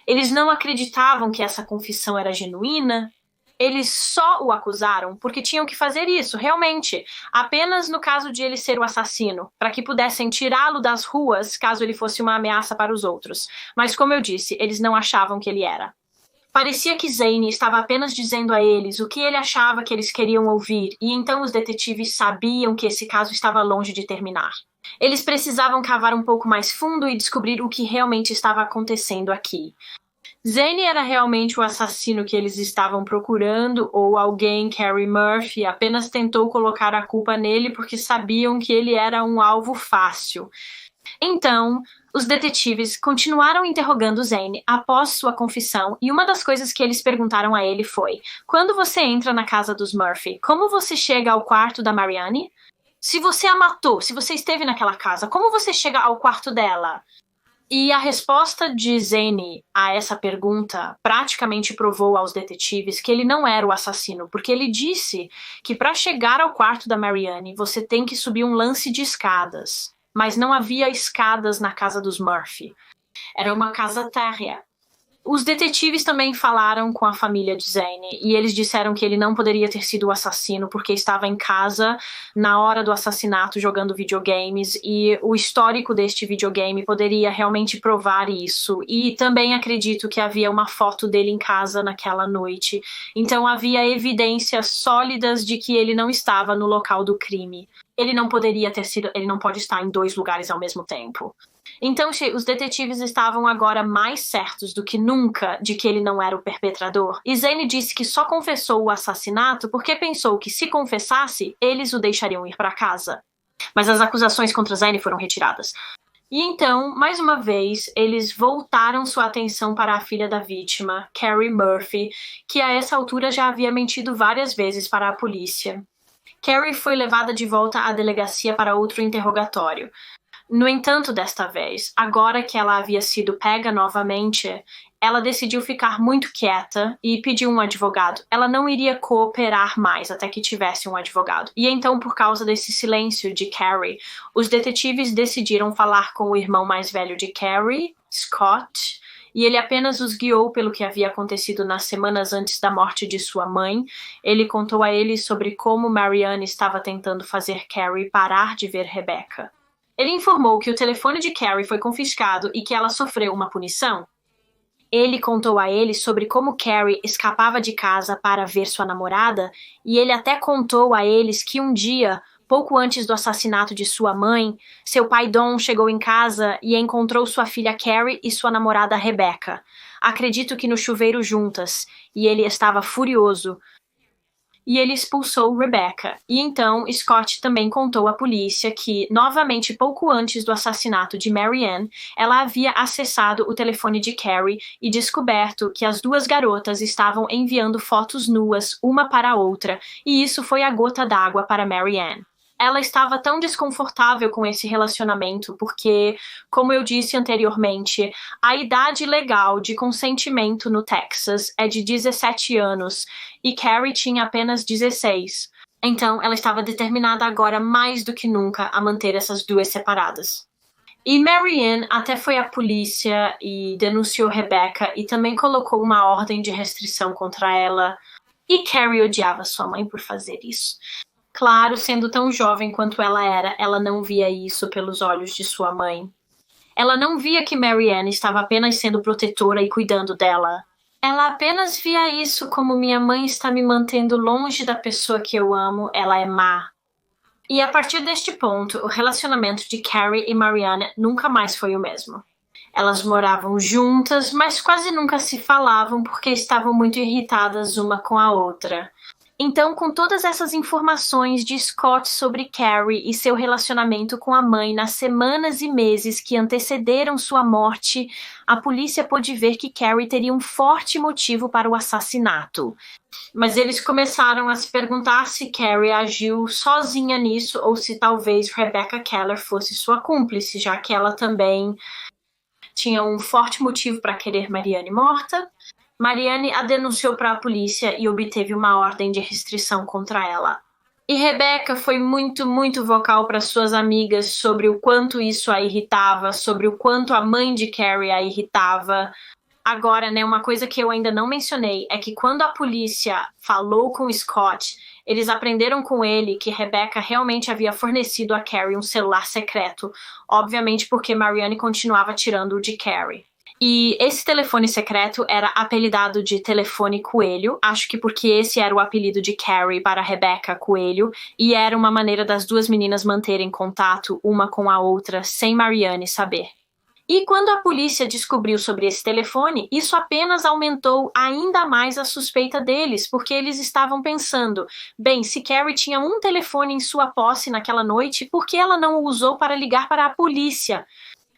Eles não acreditavam que essa confissão era genuína. Eles só o acusaram porque tinham que fazer isso, realmente, apenas no caso de ele ser o assassino, para que pudessem tirá-lo das ruas caso ele fosse uma ameaça para os outros. Mas, como eu disse, eles não achavam que ele era. Parecia que Zane estava apenas dizendo a eles o que ele achava que eles queriam ouvir, e então os detetives sabiam que esse caso estava longe de terminar. Eles precisavam cavar um pouco mais fundo e descobrir o que realmente estava acontecendo aqui. Zane era realmente o assassino que eles estavam procurando, ou alguém, Carrie Murphy, apenas tentou colocar a culpa nele porque sabiam que ele era um alvo fácil. Então, os detetives continuaram interrogando Zane após sua confissão e uma das coisas que eles perguntaram a ele foi: quando você entra na casa dos Murphy, como você chega ao quarto da Marianne? Se você a matou, se você esteve naquela casa, como você chega ao quarto dela? E a resposta de Zane a essa pergunta praticamente provou aos detetives que ele não era o assassino, porque ele disse que para chegar ao quarto da Marianne você tem que subir um lance de escadas. Mas não havia escadas na casa dos Murphy. Era uma casa térrea. Os detetives também falaram com a família de Zane e eles disseram que ele não poderia ter sido o assassino porque estava em casa na hora do assassinato jogando videogames e o histórico deste videogame poderia realmente provar isso. E também acredito que havia uma foto dele em casa naquela noite. Então havia evidências sólidas de que ele não estava no local do crime. Ele não poderia ter sido, ele não pode estar em 2 lugares ao mesmo tempo. Então, os detetives estavam agora mais certos do que nunca de que ele não era o perpetrador. E Zane disse que só confessou o assassinato porque pensou que se confessasse, eles o deixariam ir para casa. Mas as acusações contra Zane foram retiradas. E então, mais uma vez, eles voltaram sua atenção para a filha da vítima, Carrie Murphy, que a essa altura já havia mentido várias vezes para a polícia. Carrie foi levada de volta à delegacia para outro interrogatório. No entanto, desta vez, agora que ela havia sido pega novamente, ela decidiu ficar muito quieta e pediu um advogado. Ela não iria cooperar mais até que tivesse um advogado. E então, por causa desse silêncio de Carrie, os detetives decidiram falar com o irmão mais velho de Carrie, Scott, e ele apenas os guiou pelo que havia acontecido nas semanas antes da morte de sua mãe. Ele contou a eles sobre como Marianne estava tentando fazer Carrie parar de ver Rebecca. Ele informou que o telefone de Carrie foi confiscado e que ela sofreu uma punição. Ele contou a eles sobre como Carrie escapava de casa para ver sua namorada, e ele até contou a eles que um dia, pouco antes do assassinato de sua mãe, seu pai Don chegou em casa e encontrou sua filha Carrie e sua namorada Rebecca. Acredito que no chuveiro juntas, e ele estava furioso. E ele expulsou Rebecca. E então Scott também contou à polícia que, novamente pouco antes do assassinato de Marianne, ela havia acessado o telefone de Carrie e descoberto que as duas garotas estavam enviando fotos nuas uma para a outra, e isso foi a gota d'água para Marianne. Ela estava tão desconfortável com esse relacionamento porque, como eu disse anteriormente, a idade legal de consentimento no Texas é de 17 anos e Carrie tinha apenas 16. Então, ela estava determinada agora mais do que nunca a manter essas duas separadas. E Marianne até foi à polícia e denunciou Rebecca e também colocou uma ordem de restrição contra ela. E Carrie odiava sua mãe por fazer isso. Claro, sendo tão jovem quanto ela era, ela não via isso pelos olhos de sua mãe. Ela não via que Marianne estava apenas sendo protetora e cuidando dela. Ela apenas via isso como minha mãe está me mantendo longe da pessoa que eu amo, ela é má. E a partir deste ponto, o relacionamento de Carrie e Marianne nunca mais foi o mesmo. Elas moravam juntas, mas quase nunca se falavam porque estavam muito irritadas uma com a outra. Então, com todas essas informações de Scott sobre Carrie e seu relacionamento com a mãe nas semanas e meses que antecederam sua morte, a polícia pôde ver que Carrie teria um forte motivo para o assassinato. Mas eles começaram a se perguntar se Carrie agiu sozinha nisso ou se talvez Rebecca Keller fosse sua cúmplice, já que ela também tinha um forte motivo para querer Marianne morta. Marianne a denunciou para a polícia e obteve uma ordem de restrição contra ela. E Rebecca foi muito vocal para suas amigas sobre o quanto isso a irritava, sobre o quanto a mãe de Carrie a irritava. Agora, uma coisa que eu ainda não mencionei é que quando a polícia falou com Scott, eles aprenderam com ele que Rebecca realmente havia fornecido a Carrie um celular secreto, obviamente porque Marianne continuava tirando o de Carrie. E esse telefone secreto era apelidado de telefone coelho, acho que porque esse era o apelido de Carrie para Rebecca Coelho, e era uma maneira das duas meninas manterem contato uma com a outra sem Marianne saber. E quando a polícia descobriu sobre esse telefone, isso apenas aumentou ainda mais a suspeita deles, porque eles estavam pensando, bem, se Carrie tinha um telefone em sua posse naquela noite, por que ela não o usou para ligar para a polícia?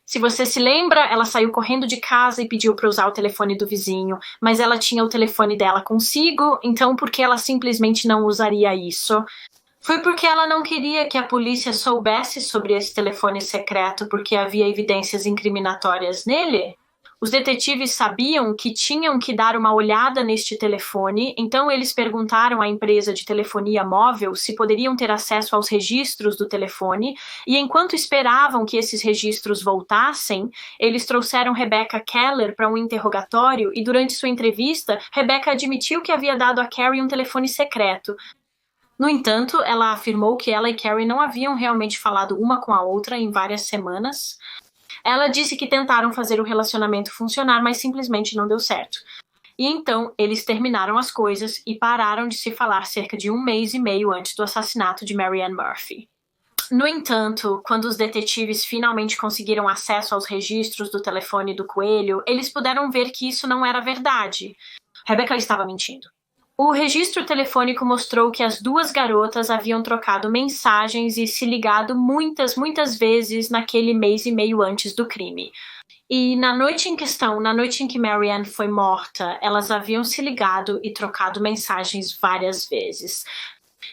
Se você se lembra, ela saiu correndo de casa e pediu para usar o telefone do vizinho, mas ela tinha o telefone dela consigo, então por que ela simplesmente não usaria isso? Foi porque ela não queria que a polícia soubesse sobre esse telefone secreto porque havia evidências incriminatórias nele? Os detetives sabiam que tinham que dar uma olhada neste telefone, então eles perguntaram à empresa de telefonia móvel se poderiam ter acesso aos registros do telefone, e enquanto esperavam que esses registros voltassem, eles trouxeram Rebecca Keller para um interrogatório e durante sua entrevista, Rebecca admitiu que havia dado a Carrie um telefone secreto. No entanto, ela afirmou que ela e Carrie não haviam realmente falado uma com a outra em várias semanas. Ela disse que tentaram fazer o relacionamento funcionar, mas simplesmente não deu certo. E então, eles terminaram as coisas e pararam de se falar cerca de 1 mês e meio antes do assassinato de Marianne Murphy. No entanto, quando os detetives finalmente conseguiram acesso aos registros do telefone do coelho, eles puderam ver que isso não era verdade. Rebecca estava mentindo. O registro telefônico mostrou que as duas garotas haviam trocado mensagens e se ligado muitas vezes naquele mês e meio antes do crime. E na noite em questão, na noite em que Marianne foi morta, elas haviam se ligado e trocado mensagens várias vezes.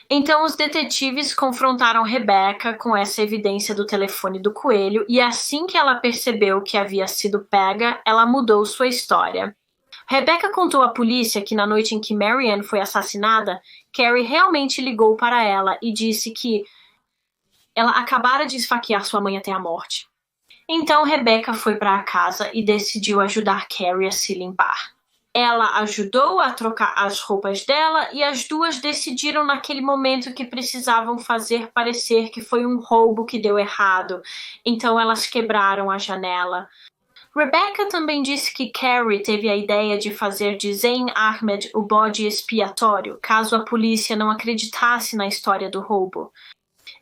Então os detetives confrontaram Rebecca com essa evidência do telefone do coelho e assim que ela percebeu que havia sido pega, ela mudou sua história. Rebecca contou à polícia que na noite em que Marianne foi assassinada, Carrie realmente ligou para ela e disse que ela acabara de esfaquear sua mãe até a morte. Então Rebecca foi para a casa e decidiu ajudar Carrie a se limpar. Ela ajudou a trocar as roupas dela e as duas decidiram naquele momento que precisavam fazer parecer que foi um roubo que deu errado. Então elas quebraram a janela. Rebecca também disse que Carrie teve a ideia de fazer de Zayn Ahmed o bode expiatório, caso a polícia não acreditasse na história do roubo.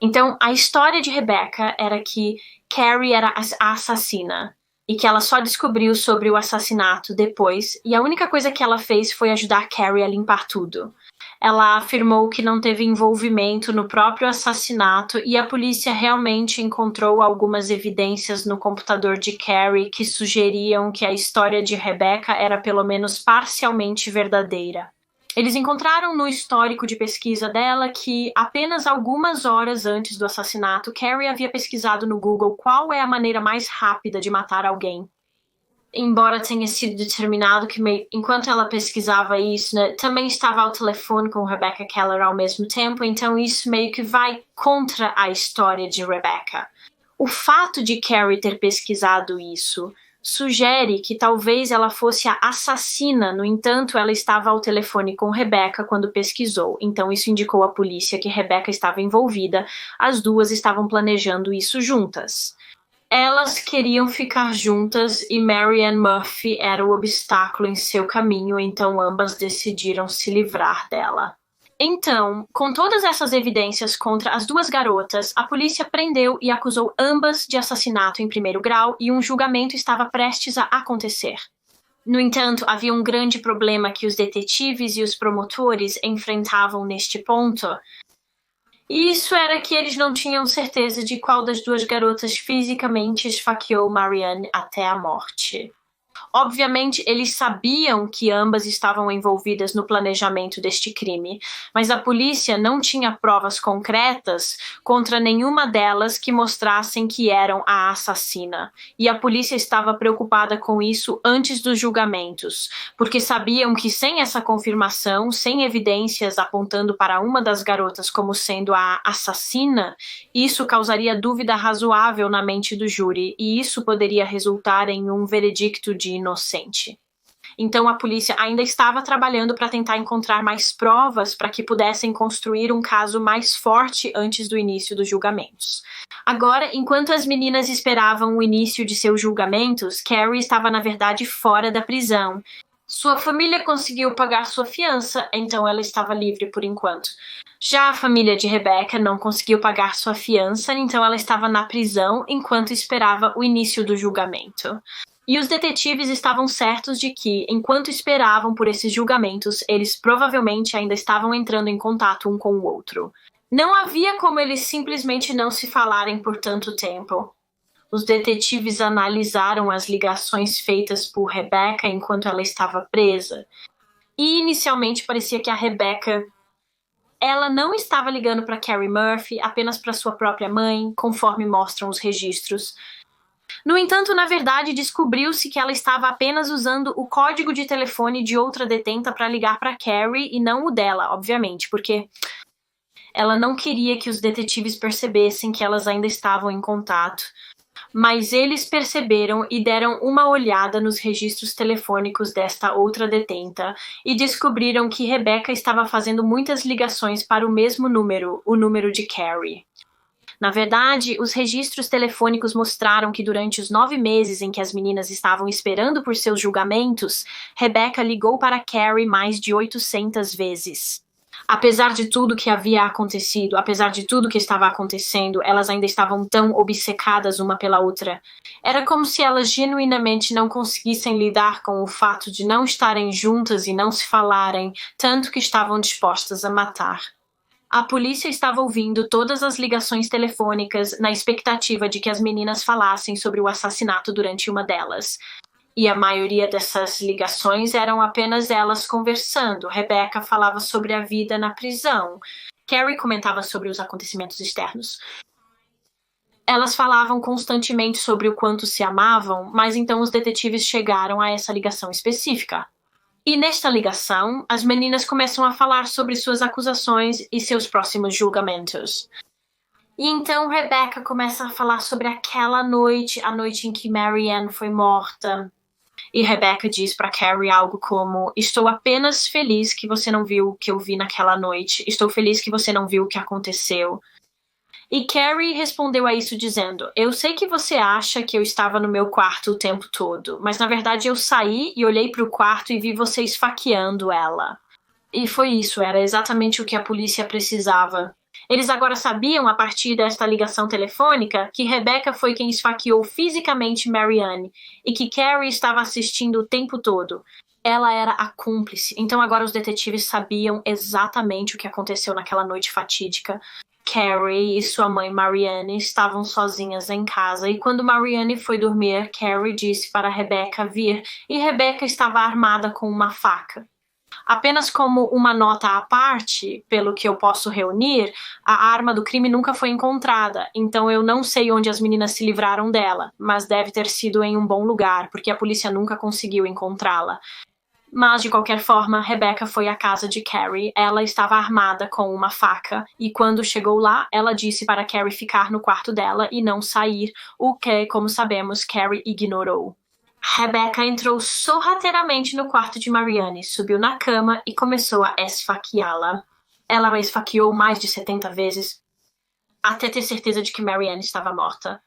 Então, a história de Rebecca era que Carrie era a assassina e que ela só descobriu sobre o assassinato depois, e a única coisa que ela fez foi ajudar Carrie a limpar tudo. Ela afirmou que não teve envolvimento no próprio assassinato e a polícia realmente encontrou algumas evidências no computador de Carrie que sugeriam que a história de Rebecca era pelo menos parcialmente verdadeira. Eles encontraram no histórico de pesquisa dela que apenas algumas horas antes do assassinato, Carrie havia pesquisado no Google qual é a maneira mais rápida de matar alguém. Embora tenha sido determinado que enquanto ela pesquisava isso, né, também estava ao telefone com Rebecca Keller ao mesmo tempo, então isso meio que vai contra a história de Rebecca. O fato de Carrie ter pesquisado isso sugere que talvez ela fosse a assassina, no entanto, ela estava ao telefone com Rebecca quando pesquisou, então isso indicou à polícia que Rebecca estava envolvida, as duas estavam planejando isso juntas. Elas queriam ficar juntas e Marianne Murphy era o obstáculo em seu caminho, então ambas decidiram se livrar dela. Então, com todas essas evidências contra as duas garotas, a polícia prendeu e acusou ambas de assassinato em primeiro grau e um julgamento estava prestes a acontecer. No entanto, havia um grande problema que os detetives e os promotores enfrentavam neste ponto. E isso era que eles não tinham certeza de qual das duas garotas fisicamente esfaqueou Marianne até a morte. Obviamente, eles sabiam que ambas estavam envolvidas no planejamento deste crime, mas a polícia não tinha provas concretas contra nenhuma delas que mostrassem que eram a assassina. E a polícia estava preocupada com isso antes dos julgamentos, porque sabiam que sem essa confirmação, sem evidências apontando para uma das garotas como sendo a assassina, isso causaria dúvida razoável na mente do júri, e isso poderia resultar em um veredicto de inocente. Então a polícia ainda estava trabalhando para tentar encontrar mais provas para que pudessem construir um caso mais forte antes do início dos julgamentos. Agora, enquanto as meninas esperavam o início de seus julgamentos, Carrie estava na verdade fora da prisão. Sua família conseguiu pagar sua fiança, então ela estava livre por enquanto. Já a família de Rebecca não conseguiu pagar sua fiança, então ela estava na prisão enquanto esperava o início do julgamento. E os detetives estavam certos de que, enquanto esperavam por esses julgamentos, eles provavelmente ainda estavam entrando em contato um com o outro. Não havia como eles simplesmente não se falarem por tanto tempo. Os detetives analisaram as ligações feitas por Rebecca enquanto ela estava presa. E inicialmente parecia que a Rebecca ela não estava ligando para Carrie Murphy, apenas para sua própria mãe, conforme mostram os registros. No entanto, na verdade, descobriu-se que ela estava apenas usando o código de telefone de outra detenta para ligar para Carrie e não o dela, obviamente, porque ela não queria que os detetives percebessem que elas ainda estavam em contato. Mas eles perceberam e deram uma olhada nos registros telefônicos desta outra detenta e descobriram que Rebecca estava fazendo muitas ligações para o mesmo número, o número de Carrie. Na verdade, os registros telefônicos mostraram que durante os 9 meses em que as meninas estavam esperando por seus julgamentos, Rebecca ligou para Carrie mais de 800 vezes. Apesar de tudo que havia acontecido, apesar de tudo que estava acontecendo, elas ainda estavam tão obcecadas uma pela outra. Era como se elas genuinamente não conseguissem lidar com o fato de não estarem juntas e não se falarem, tanto que estavam dispostas a matar. A polícia estava ouvindo todas as ligações telefônicas na expectativa de que as meninas falassem sobre o assassinato durante uma delas. E a maioria dessas ligações eram apenas elas conversando. Rebecca falava sobre a vida na prisão. Carrie comentava sobre os acontecimentos externos. Elas falavam constantemente sobre o quanto se amavam, mas então os detetives chegaram a essa ligação específica. E nesta ligação, as meninas começam a falar sobre suas acusações e seus próximos julgamentos. E então Rebecca começa a falar sobre aquela noite, a noite em que Marianne foi morta. E Rebecca diz para Carrie algo como: estou apenas feliz que você não viu o que eu vi naquela noite. Estou feliz que você não viu o que aconteceu. E Carrie respondeu a isso dizendo: eu sei que você acha que eu estava no meu quarto o tempo todo, mas na verdade eu saí e olhei para o quarto e vi você esfaqueando ela. E foi isso, era exatamente o que a polícia precisava. Eles agora sabiam, a partir desta ligação telefônica, que Rebecca foi quem esfaqueou fisicamente Marianne e que Carrie estava assistindo o tempo todo. Ela era a cúmplice. Então agora os detetives sabiam exatamente o que aconteceu naquela noite fatídica. Carrie e sua mãe Marianne estavam sozinhas em casa e quando Marianne foi dormir, Carrie disse para Rebecca vir e Rebecca estava armada com uma faca. Apenas como uma nota à parte, pelo que eu posso reunir, a arma do crime nunca foi encontrada, então eu não sei onde as meninas se livraram dela, mas deve ter sido em um bom lugar, porque a polícia nunca conseguiu encontrá-la. Mas, de qualquer forma, Rebecca foi à casa de Carrie. Ela estava armada com uma faca, e quando chegou lá, ela disse para Carrie ficar no quarto dela e não sair, o que, como sabemos, Carrie ignorou. Rebecca entrou sorrateiramente no quarto de Marianne, subiu na cama e começou a esfaqueá-la. Ela a esfaqueou mais de 70 vezes, até ter certeza de que Marianne estava morta.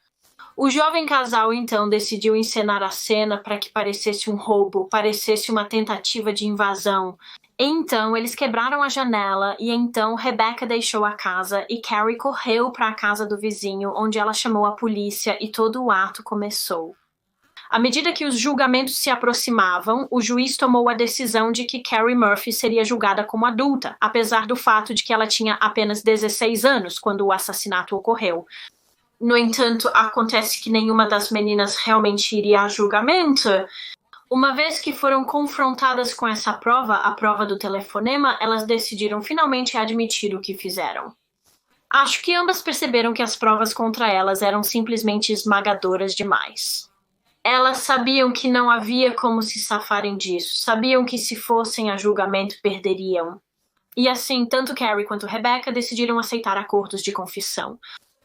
O jovem casal, então, decidiu encenar a cena para que parecesse um roubo, parecesse uma tentativa de invasão. Então, eles quebraram a janela e então Rebecca deixou a casa e Carrie correu para a casa do vizinho, onde ela chamou a polícia e todo o ato começou. À medida que os julgamentos se aproximavam, o juiz tomou a decisão de que Carrie Murphy seria julgada como adulta, apesar do fato de que ela tinha apenas 16 anos quando o assassinato ocorreu. No entanto, acontece que nenhuma das meninas realmente iria a julgamento. Uma vez que foram confrontadas com essa prova, a prova do telefonema, elas decidiram finalmente admitir o que fizeram. Acho que ambas perceberam que as provas contra elas eram simplesmente esmagadoras demais. Elas sabiam que não havia como se safarem disso, sabiam que se fossem a julgamento perderiam. E assim, tanto Carrie quanto Rebecca decidiram aceitar acordos de confissão.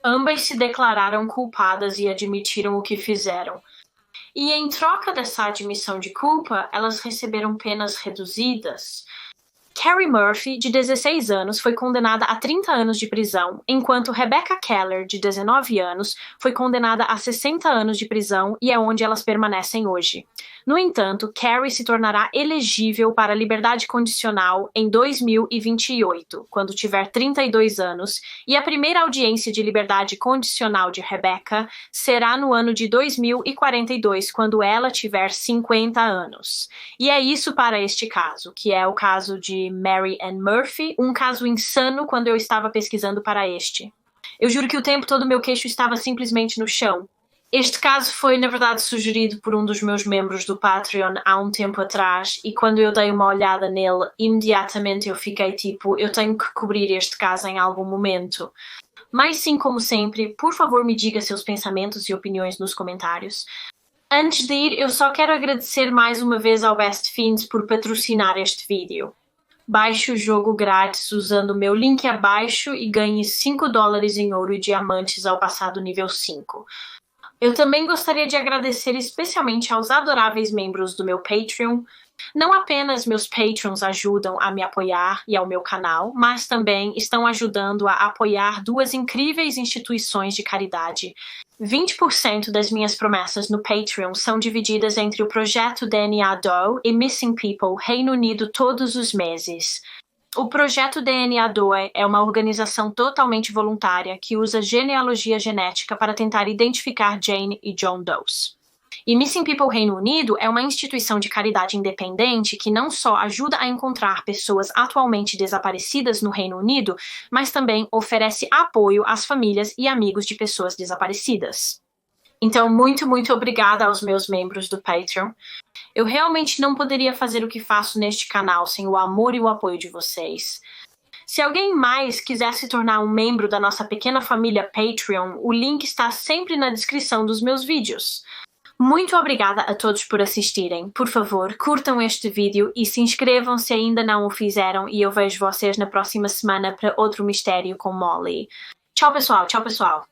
Ambas se declararam culpadas e admitiram o que fizeram. E em troca dessa admissão de culpa, elas receberam penas reduzidas. Carrie Murphy, de 16 anos, foi condenada a 30 anos de prisão, enquanto Rebecca Keller, de 19 anos, foi condenada a 60 anos de prisão e é onde elas permanecem hoje. No entanto, Carrie se tornará elegível para liberdade condicional em 2028, quando tiver 32 anos, e a primeira audiência de liberdade condicional de Rebecca será no ano de 2042, quando ela tiver 50 anos. E é isso para este caso, que é o caso de Marianne Murphy, um caso insano quando eu estava pesquisando para este. Eu juro que o tempo todo meu queixo estava simplesmente no chão. Este caso foi, na verdade, sugerido por um dos meus membros do Patreon há um tempo atrás e quando eu dei uma olhada nele, imediatamente eu fiquei tipo, eu tenho que cobrir este caso em algum momento. Mas sim, como sempre, por favor me diga seus pensamentos e opiniões nos comentários. Antes de ir, eu só quero agradecer mais uma vez ao Best Fiends por patrocinar este vídeo. Baixe o jogo grátis usando o meu link abaixo e ganhe $5 em ouro e diamantes ao passar do nível 5. Eu também gostaria de agradecer especialmente aos adoráveis membros do meu Patreon. Não apenas meus Patrons ajudam a me apoiar e ao meu canal, mas também estão ajudando a apoiar duas incríveis instituições de caridade. 20% das minhas promessas no Patreon são divididas entre o projeto DNA Doe e Missing People Reino Unido todos os meses. O projeto DNA Doe é uma organização totalmente voluntária que usa genealogia genética para tentar identificar Jane e John Does. E Missing People Reino Unido é uma instituição de caridade independente que não só ajuda a encontrar pessoas atualmente desaparecidas no Reino Unido, mas também oferece apoio às famílias e amigos de pessoas desaparecidas. Então, muito obrigada aos meus membros do Patreon. Eu realmente não poderia fazer o que faço neste canal sem o amor e o apoio de vocês. Se alguém mais quiser se tornar um membro da nossa pequena família Patreon, o link está sempre na descrição dos meus vídeos. Muito obrigada a todos por assistirem. Por favor, curtam este vídeo e se inscrevam se ainda não o fizeram e eu vejo vocês na próxima semana para outro mistério com Molly. Tchau, pessoal. Tchau, pessoal.